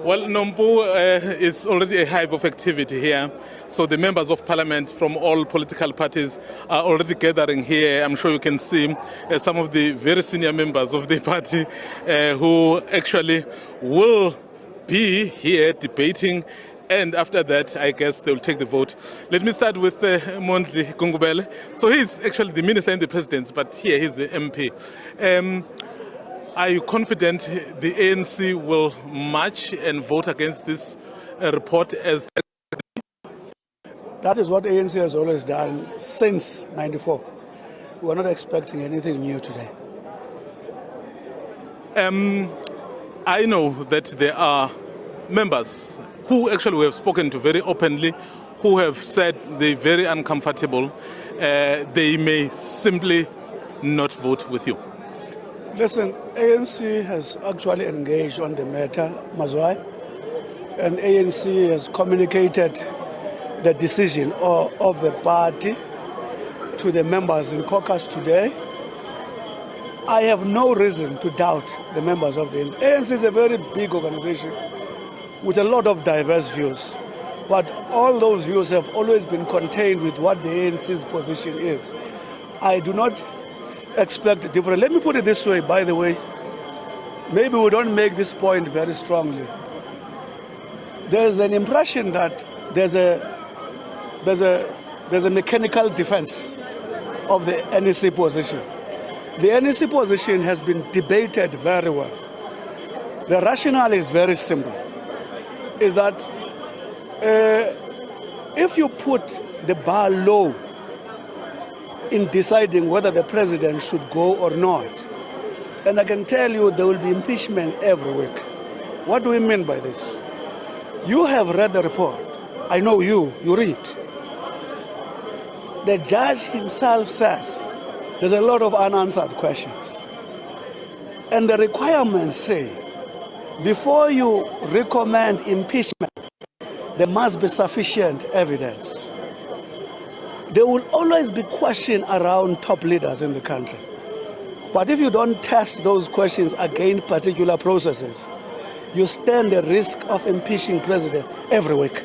Well, Nompu is already a hive of activity here. So the members of parliament from all political parties are already gathering here. I'm sure you can see some of the very senior members of the party who actually will be here debating. And after that, I guess they'll take the vote. Let me start with Mzwandile Gungubele. So he's actually the minister and the president, but here he's the MP. Are you confident the ANC will march and vote against this report as... That is what ANC has always done since '94. We are not expecting anything new today. I know that there are members who actually we have spoken to very openly, who have said they're very uncomfortable. They may simply not vote with you. Listen, ANC has actually engaged on the matter, Mzwandile, and ANC has communicated the decision of the party to the members in caucus today. I have no reason to doubt the members of the ANC. ANC is a very big organization with a lot of diverse views, but all those views have always been contained with what the ANC's position is. I do not expect different. Let me put it this way, by the way. Maybe we don't make this point very strongly. There's an impression that there's a mechanical defense of the NEC position. The NEC position has been debated very well. The rationale is very simple, is that if you put the bar low in deciding whether the president should go or not, and I can tell you there will be impeachment every week. What do we mean by this? You have read the report. I know you read. The judge himself says there's a lot of unanswered questions. And the requirements say, before you recommend impeachment, there must be sufficient evidence. There will always be questions around top leaders in the country. But if you don't test those questions against particular processes, you stand the risk of impeaching president every week.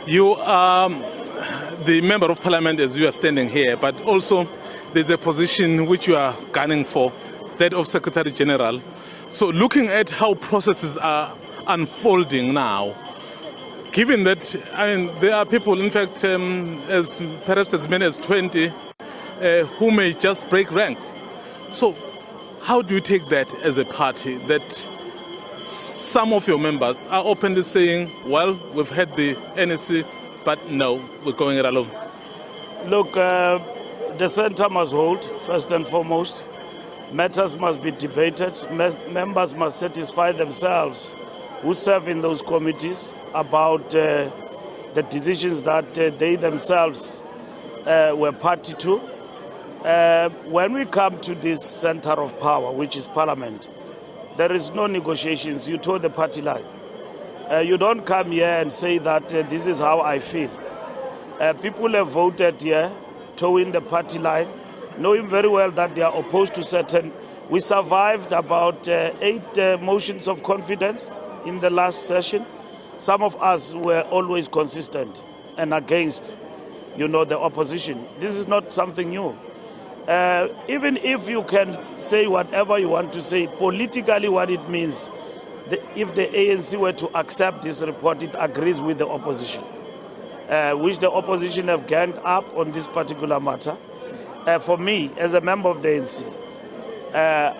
You are the member of parliament as you are standing here, but also there's a position which you are gunning for, that of Secretary General. So looking at how processes are unfolding now, given that there are people, in fact, perhaps as many as 20, who may just break ranks. So how do you take that as a party, that some of your members are openly saying, well, we've had the NEC, but no, we're going it alone? Look, the centre must hold, first and foremost. Matters must be debated. Members must satisfy themselves who serve in those committees about the decisions that they themselves were party to. When we come to this centre of power, which is Parliament, there is no negotiations. You told the party line. You don't come here and say that this is how I feel. People have voted here, towing the party line, knowing very well that they are opposed to certain. We survived about 8 motions of confidence in the last session. Some of us were always consistent and against, the opposition. This is not something new. Even if you can say whatever you want to say, politically what it means, if the ANC were to accept this report, it agrees with the opposition, which the opposition have ganged up on this particular matter. For me, as a member of the ANC,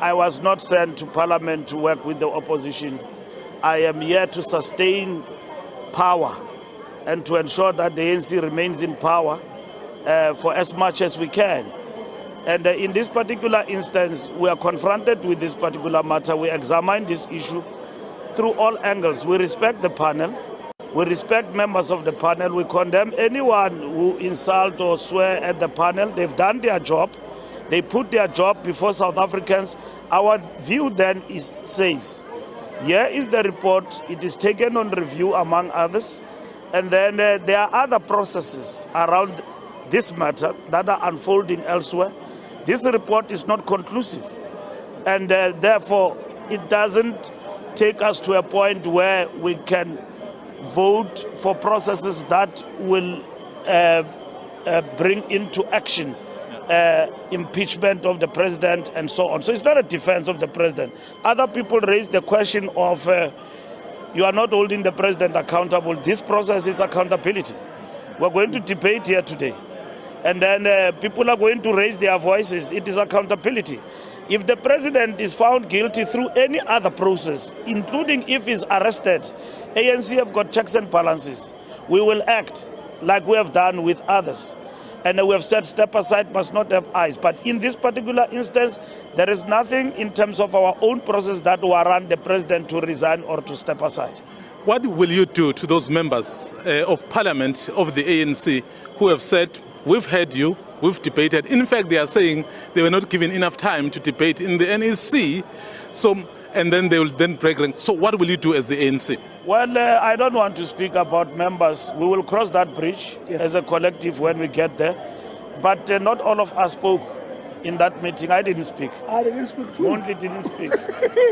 I was not sent to Parliament to work with the opposition. I am here to sustain power and to ensure that the ANC remains in power for as much as we can. And in this particular instance, we are confronted with this particular matter. We examine this issue through all angles. We respect the panel. We respect members of the panel. We condemn anyone who insult or swear at the panel. They've done their job. They put their job before South Africans. Our view then says, here is the report. It is taken on review, among others. And then there are other processes around this matter that are unfolding elsewhere. This report is not conclusive. And therefore, it doesn't take us to a point where we can vote for processes that will bring into action impeachment of the president and so on. So it's not a defense of the president. Other people raise the question of you are not holding the president accountable. This process is accountability. We're going to debate here today. And then people are going to raise their voices. It is accountability. If the president is found guilty through any other process, including if he's arrested, ANC have got checks and balances. We will act like we have done with others. And we have said step aside must not have eyes. But in this particular instance, there is nothing in terms of our own process that warrant the president to resign or to step aside. What will you do to those members of parliament of the ANC who have said, we've heard you, we've debated. In fact, they are saying they were not given enough time to debate in the NEC, and then they will then break rank. So what will you do as the ANC? Well, I don't want to speak about members. We will cross that bridge as a collective when we get there. But not all of us spoke in that meeting. I didn't speak. I didn't speak too. Only didn't speak.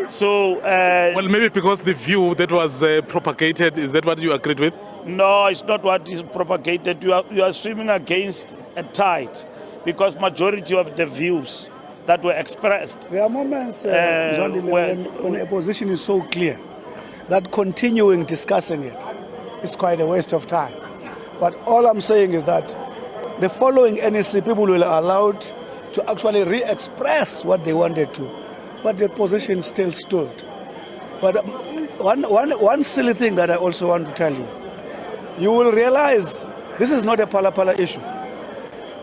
So, well, maybe because the view that was propagated, is that what you agreed with? No, it's not what is propagated. You are swimming against a tide because majority of the views that were expressed. There are moments when a position is so clear that continuing discussing it is quite a waste of time. But all I'm saying is that the following NEC people will be allowed to actually re-express what they wanted to, but the position still stood. But one silly thing that I also want to tell you, you will realize this is not a Phala Phala issue.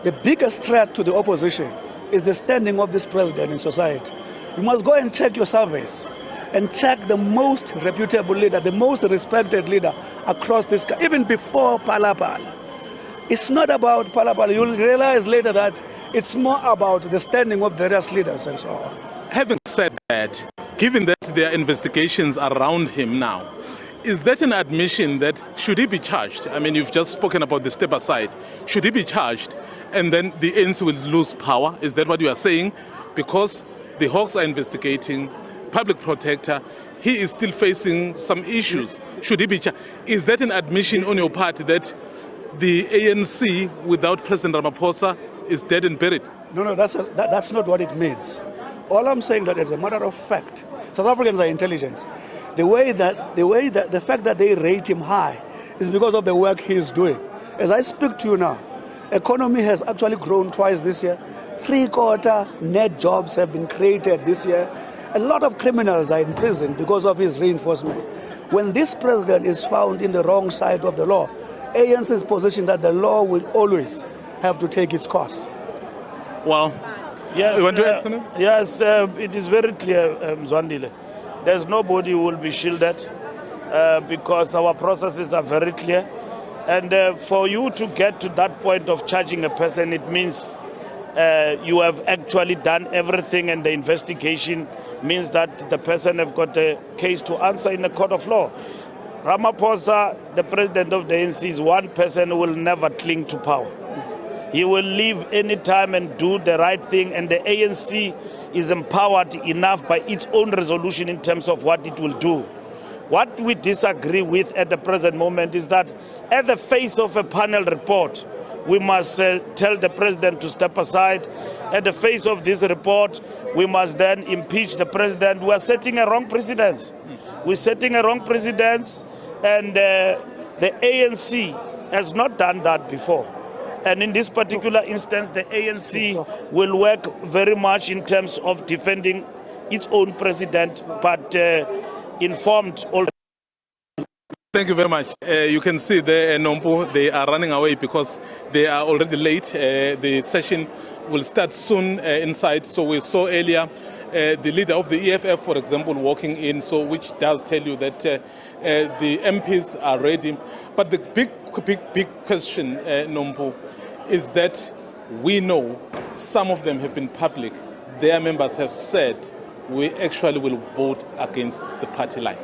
The biggest threat to the opposition is the standing of this president in society. You must go and check your surveys and check the most reputable leader, the most respected leader across this country, even before Phala Phala. It's not about Phala Phala. You'll realize later that it's more about the standing of various leaders and so on. Having said that, given that there are investigations around him now, is that an admission that should he be charged? I mean, you've just spoken about the step aside. Should he be charged and then the ANC will lose power? Is that what you are saying? Because the Hawks are investigating, public protector, he is still facing some issues. Should he be charged? Is that an admission on your part that the ANC without President Ramaphosa is dead and buried? No, that's not what it means. All I'm saying that as a matter of fact, South Africans are intelligent. The fact that they rate him high is because of the work he is doing. As I speak to you now, economy has actually grown twice this year. 3/4 net jobs have been created this year. A lot of criminals are in prison because of his reinforcement. When this president is found in the wrong side of the law, ANC's position that the law will always have to take its course. Well, yes, you want to add something? Yes, it is very clear, Mzwandile. There's nobody who will be shielded because our processes are very clear. And for you to get to that point of charging a person, it means you have actually done everything, and the investigation means that the person have got a case to answer in a court of law. Ramaphosa, the president of the ANC, is one person who will never cling to power. He will leave any time and do the right thing, and the ANC is empowered enough by its own resolution in terms of what it will do. What we disagree with at the present moment is that at the face of a panel report, we must tell the president to step aside. At the face of this report, we must then impeach the president. We are setting a wrong precedence. We're setting a wrong precedence, and the ANC has not done that before. And in this particular instance, the ANC will work very much in terms of defending its own president, but informed all. Thank you very much. You can see there, Nompo, they are running away because they are already late. The session will start soon inside. So we saw earlier the leader of the EFF, for example, walking in, so which does tell you that the MPs are ready. But the big question, Nompo, is that we know some of them have been public. Their members have said we actually will vote against the party line.